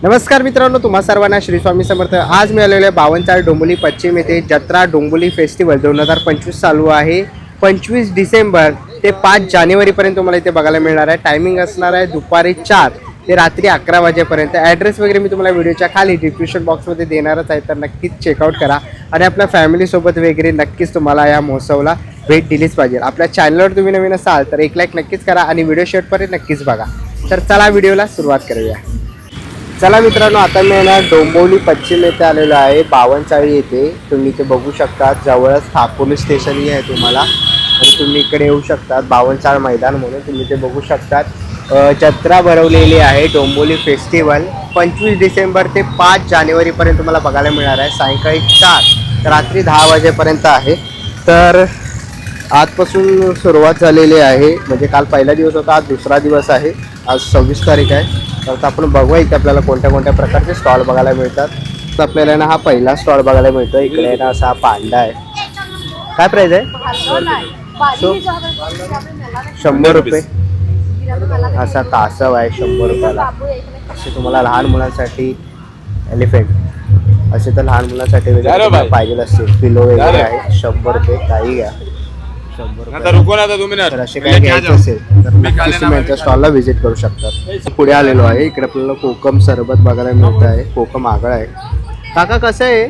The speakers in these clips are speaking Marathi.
नमस्कार मित्रांनो, तुम्हा सर्वांना श्री स्वामी समर्थ। आज मी आलेलो आहे 52 डोंबिवली पश्चिम येथे जत्रा डोंबिवली फेस्टिवल 2025 चालू आहे। 25 डिसेंबर ते 5 जानेवारीपर्यंत तुम्हाला इथे बघायला मिळणार आहे। टायमिंग असणार आहे दुपारी 4 ते रात्री 11 वाजेपर्यंत। ॲड्रेस वगैरे मी तुम्हाला व्हिडिओच्या खाली डिस्क्रिप्शन बॉक्समध्ये देणारच आहे, तर नक्कीच चेकआउट करा आणि आपल्या फॅमिलीसोबत वगैरे नक्कीच तुम्हाला या महोत्सवाला भेट दिलीच पाहिजे। आपल्या चॅनलवर तुम्ही नवीन असाल तर एक लाईक नक्कीच करा आणि व्हिडिओ शेवटपर्यंत नक्कीच बघा। तर चला व्हिडिओला सुरुवात करूया। चला मित्रांनो, आता मी ना डोंबिवली पश्चिम येथे आलेलो आहे। 52 येथे तुम्ही इथे बघू शकता, जवळच पोलीस स्टेशनही आहे तुम्हाला आणि तुम्ही इकडे येऊ शकता। 52 मैदान म्हणून तुम्ही इथे बघू शकता। जत्रा भरवलेली आहे डोंबिवली फेस्टिवल 25 डिसेंबर ते 5 जानेवारीपर्यंत तुम्हाला बघायला मिळणार आहे। सायंकाळी 4 रात्री 10 वाजेपर्यंत आहे। तर आजपासून सुरुवात झालेली आहे, म्हणजे काल पहिला दिवस होता, आज दुसरा दिवस आहे। आज 26 तारीख आहे। तर आपण बघूया इथे आपल्याला कोणत्या कोणत्या प्रकारचे स्टॉल बघायला मिळतात। तर आपल्याला ना हा पहिला स्टॉल बघायला मिळतो। इकडे ना असा पांडा आहे। काय प्राइस आहे? 100 रुपये। असा कासव आहे 100 रुपयाला। असे तुम्हाला लहान मुलांसाठी एलिफंट, असे तर लहान मुलांसाठी वगैरे पाहिजे असतील। पिलो वगैरे आहे 100 रुपये। काही घ्या 100 रुपये। तर असे काही घ्यायचे असेल तर नक्कीच तुम्ही यांच्या स्टॉलला व्हिजिट करू शकता। पुढे आलेलो आहे, इकडे आपल्याला कोकम सरबत बघायला मिळत आहे। कोकम आगळ आहे। काका कसं आहे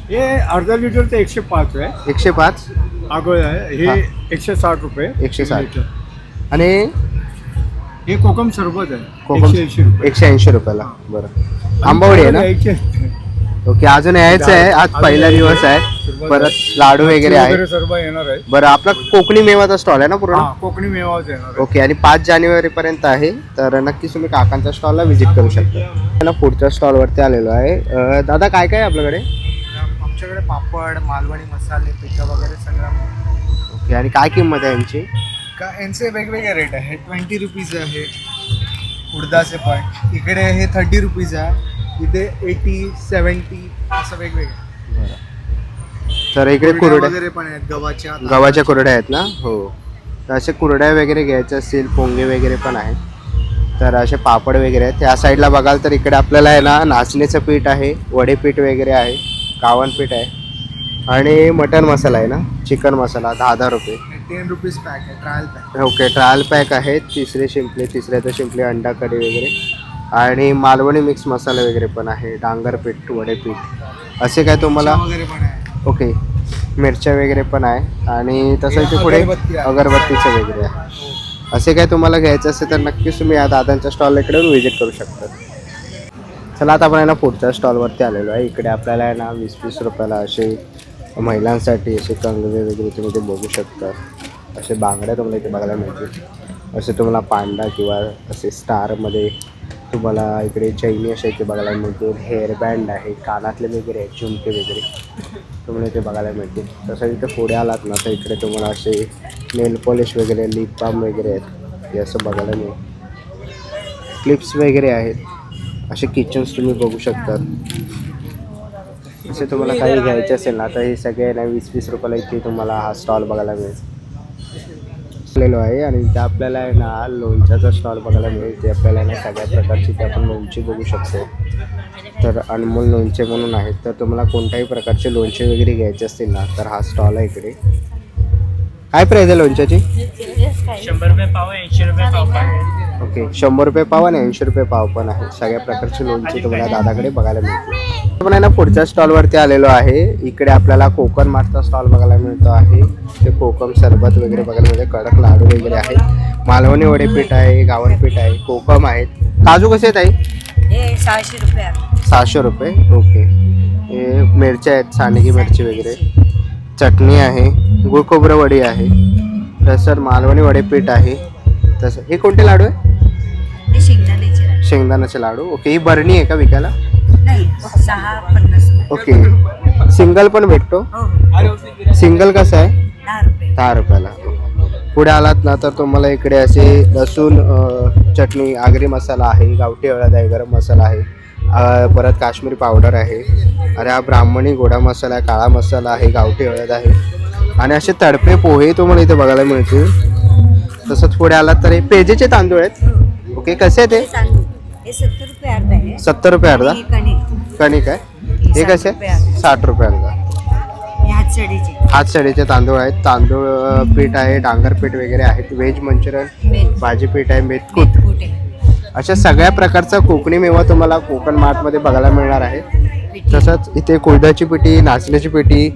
हे? अर्धा लिटर ते 105 आहे। 105 आगळ आहे हे 160 रुपये। 160 आणि हे कोकम सरबत आहे कोकम 180 रुपये। 180 रुपयाला। बरं, आंबावडी आहे ना? ओके, अजून यायचं आहे। आज पहिला दिवस आहे। परत लाडू वगैरे आहे सर्व येणार आहे। बरं, आपला कोकणी मेवाचा स्टॉल आहे ना पूर्ण? कोकणी मेवाच येणार ओके, आणि 5 जानेवारीपर्यंत आहे। तर नक्कीच तुम्ही काकांच्या स्टॉलला व्हिजिट करू शकता। पुढच्या स्टॉलवरती आलेलो आहे। दादा काय काय आपल्याकडे? आमच्याकडे पापड, मालवणी मसाले, पिठा वगैरे सगळं। ओके, आणि काय किंमत आहे यांची? यांचे वेगवेगळे रेट आहे। 20 रुपीज आहे उडदाचे पण। इकडे हे 30 रुपीज आहे। इथे 80, 70 असं वेगवेगळे। तर इकडे कुरड्या वगैरे पण आहेत गव्हाच्या कुरड्या आहेत ना? हो, तर असे कुरड्या वगैरे घ्यायचे असतील, पोंगे वगैरे पण आहेत। तर असे पापड वगैरे आहेत। त्या साईडला बघाल तर इकडे आपल्याला आहे ना नाचणीचं पीठ आहे, वडे पीठ वगैरे आहे, गावण पीठ आहे आणि मटन मसाला आहे ना, चिकन मसाला 10 रुपये। 10 रुपीज पॅक आहे, trial pack. Okay, trial pack आहे। तिसरे तर शिंपले अंडा कढी वगैरे आणि मालवणी मिक्स मसाला वगैरे पण आहे, डांगर पीठ, वडे पीठ असे काय तुम्हाला वगैरे पण आहे। ओके, मिरच्या वगैरे पण आहे आणि तसं इथे पुढे अगरबत्तीचं वगैरे आहे। असे काय तुम्हाला घ्यायचं असेल तर नक्कीच तुम्ही या दादांच्या स्टॉल इकडे व्हिजिट करू शकता। चला, आता आपण आहे ना पुढच्या स्टॉलवरती आलेलो आहे। इकडे आपल्याला आहे ना 20-20 रुपयाला असे महिलांसाठी असे कंगवे वगैरे तुम्ही ते बघू शकता। असे बांगड्या तुम्हाला इथे बघायला मिळतील। असे तुम्हाला पांडा किंवा असे स्टारमध्ये तुम्हाला इकडे चैनी असे इथे बघायला मिळतील। हेअरबँड आहे, कानातले वगैरे आहेत, झुमके वगैरे तुम्हाला इथे बघायला मिळतील। तसं इथे पुढे आलात ना तर इकडे तुम्हाला असे नेल पॉलिश वगैरे, लिप बाम वगैरे आहेत, हे असं बघायला मिळेल। क्लिप्स वगैरे आहेत। असे किचन्स तुम्ही बघू शकता। असे तुम्हाला काही घ्यायचे असेल ना तर हे सगळे ना 20-20 रुपयाला इथे तुम्हाला हा स्टॉल बघायला मिळेल आहे। आणि इथे आपल्याला आहे ना लोणच्याचा स्टॉल बघायला मिळेल। ते आपल्याला ना सगळ्या प्रकारची ते आपण लोणची बघू शकतो। तर अनमोल लोणचे म्हणून आहेत। तर तुम्हाला कोणत्याही प्रकारचे लोणचे वगैरे घ्यायचे असतील ना तर हा स्टॉल आहे इकडे। काय प्राईस आहे लोणच्याची? 100 रुपये पाव, 80 रुपये पाव पण। ओके, 100 रुपये पाव आणि 80 रुपये पाव पण आहे। सगळ्या प्रकारचे लोणचे तुम्हाला दादाकडे बघायला मिळतील। आपण आहे ना पुढच्या स्टॉलवरती आलेलो आहे। इकडे आपल्याला कोकण माठचा स्टॉल बघायला मिळतो आहे। ते कोकम सरबत वगैरे बघायला मिळते, कडक लाडू वगैरे आहे, मालवणी वडे पीठ आहे, गावण पीठ आहे, कोकम आहेत। काजू कसे आहेत आई? हे 600 रुपये आहे। 600 रुपये। ओके, हे मिरच्या आहेत, सांडगी मिरची वगैरे, चटणी आहे, गुळ खोबरं वडी आहे, तसं मालवणी वडे पीठ आहे। तसं हे कोणते लाडू आहे? हे शेंगदाण्याचे लाडू। शेंगदाण्याचे लाडू। ओके, ही बरणी आहे का विकायला? नाही, 650 रुपये। ओके, सिंगल पण भेटतो? हो, सिंगल कसं आहे? 10 रुपये। 10 रुपयाला। पुढे आलात ना तर तुम्हाला इकडे असे लसूण चटणी, आगरी मसाला आहे, गावठी हळद आहे, गरम मसाला आहे, परत काश्मीरी पावडर आहे, आणि हा ब्राह्मणी गोडा मसाला आहे, काळा मसाला आहे, गावठी हळद आहे आणि असे तडपे पोहे तुम्हाला इथे बघायला मिळतील। तसंच पुढे आलात तर हे पेजेचे तांदूळ आहेत। ओके, कसे आहेत ते? हे 70 रुपये अर्धा आहे 70 रुपये अर्धा आणि कणिक कणिक आहे हे कसे 60 रुपये अर्धा. 60 रुपये अर्धा हे हातसडीचे हातसडीचे तांदूळ आहेत तांदूळ पीठ आहे डांगर पीठ वगैरे आहेत व्हेज मंचुरियन मेथ भाजी पीठ आहे मेथकूट मेथकूट आहे अशा सगळ्या प्रकारचा कोकणी मेवा तुम्हाला कोकण मार्टमध्ये बघायला मिळणार आहे पिठी, तसंच इथे कुळदाची पिठी नाचण्याची पिठी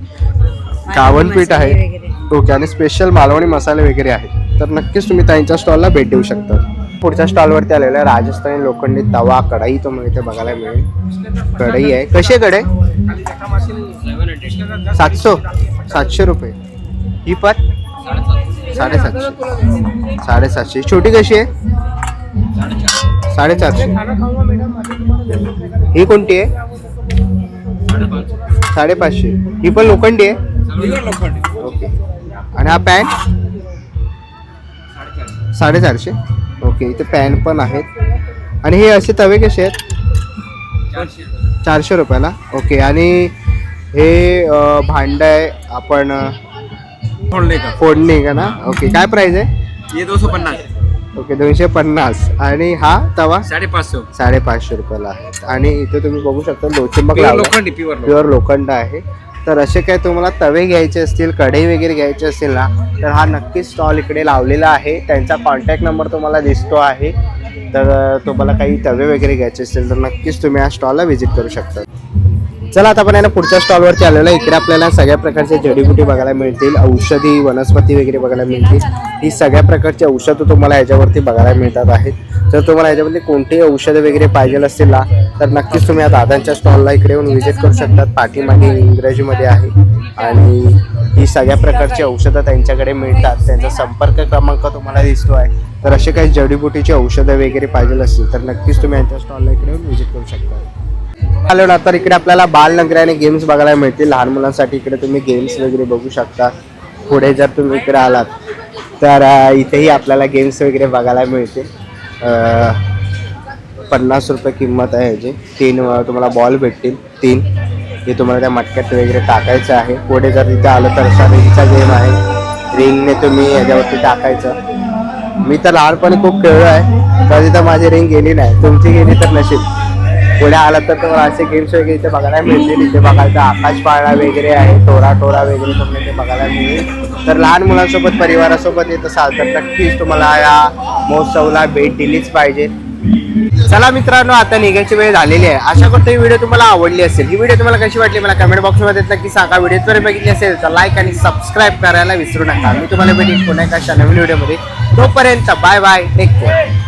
गावण पीठ मसाले आहे वगैरे. ओके आणि स्पेशल मालवणी मसाले वगैरे आहेत तर नक्कीच तुम्ही त्यांच्या स्टॉलला भेट देऊ शकता पुढच्या स्टॉलवरती आलेला आहे राजस्थानी लोखंडी तवा कढाई तुम्हाला इथे बघायला मिळेल कढई आहे कशी आहे कढई 700 रुपये ही पण 750 छोटी कशी आहे 450 ही कोणती आहे 550 ही पण लोखंडी आहे ओके आणि हा पॅन 450 ओके इथे पॅन पण आहेत आणि हे असे तवे कसे आहेत 400 रुपयाला ओके आणि हे भांड आहे आपण फोडणी का ना ओके काय प्राइस आहे ये 250 ओके 250 आणि हा तवा 550 550 रुपयाला आहे आणि इथे तुम्ही बघू शकता लोचंबक लोखंडी प्युअर प्युअर लोखंड आहे तर असे काय तुम्हाला तवे घ्यायचे असतील कढई वगैरे घ्यायचे असतील ना तर हा नक्कीच स्टॉल इकडे लावलेला आहे त्यांचा कॉन्टॅक्ट नंबर तुम्हाला दिसतो आहे तर तुम्हाला काही तवे वगैरे घ्यायचे असतील तर नक्कीच तुम्ही या स्टॉलला व्हिजिट करू शकता चला आता आपण आहे ना पुढच्या स्टॉलवरती आलेलो आहे इकडे आपल्याला सगळ्या प्रकारचे जडीबुटी बघायला मिळतील औषधी वनस्पती वगैरे बघायला मिळतील ही सगळ्या प्रकारची औषधं तुम्हाला याच्यावरती बघायला मिळतात आहेत जर तुम्हाला याच्यामध्ये कोणतीही औषधं वगैरे पाहिजे असतील ना तर नक्कीच तुम्ही या दादांच्या स्टॉलला इकडे येऊन व्हिजिट करू शकतात पाठीमागे इंग्रजीमध्ये आहे आणि ही सगळ्या प्रकारची औषधं त्यांच्याकडे मिळतात त्यांचा संपर्क क्रमांक तुम्हाला दिसतो आहे तर असे काही जडीबुटीची औषधं वगैरे पाहिजे असतील तर नक्कीच तुम्ही यांच्या स्टॉलला इकडे येऊन व्हिजिट करू शकता आलो ना तर इकडे आपल्याला बालनगरी आणि गेम्स बघायला मिळतील लहान मुलांसाठी इकडे तुम्ही गेम्स वगैरे बघू शकता पुढे जर तुम्ही इकडे आलात तर इथेही आपल्याला गेम्स वगैरे बघायला मिळतील 50 रुपये किंमत आहे ह्याची 3 तुम्हाला बॉल भेटतील 3 हे तुम्हाला त्या मटक्यात वगैरे टाकायचं आहे पुढे जर तिथे आलं तर असा रिंगचा गेम आहे रिंगने तुम्ही याच्यावरती टाकायचं मी तर लहानपणी खूप खेळलो आहे कधी तर माझी रिंग गेली नाही तुमची गेली तर नशीब पुढे आला तर तुम्हाला असे गेम्स वगैरे इथे बघायला मिळतील इथे बघायचं आकाश पाळणा वगैरे आहे टोरा वगैरे तुम्हाला इथे बघायला मिळेल तर लहान मुलांसोबत परिवारासोबत येत असाल तर नक्कीच तुम्हाला या महोत्सवाला भेट दिलीच पाहिजे चला मित्रांनो आता निघायची वेळ झालेली आहे आशा करतो ही व्हिडिओ तुम्हाला आवडली असेल ही व्हिडिओ तुम्हाला कशी वाटली मला कमेंट बॉक्समध्ये नक्की सांगा व्हिडिओ जर बघितली असेल तर लाईक आणि सबस्क्राईब करायला विसरू नका मी तुम्हाला भेटेन पुन्हा एका नवीन व्हिडिओमध्ये तोपर्यंत बाय बाय टेक केअर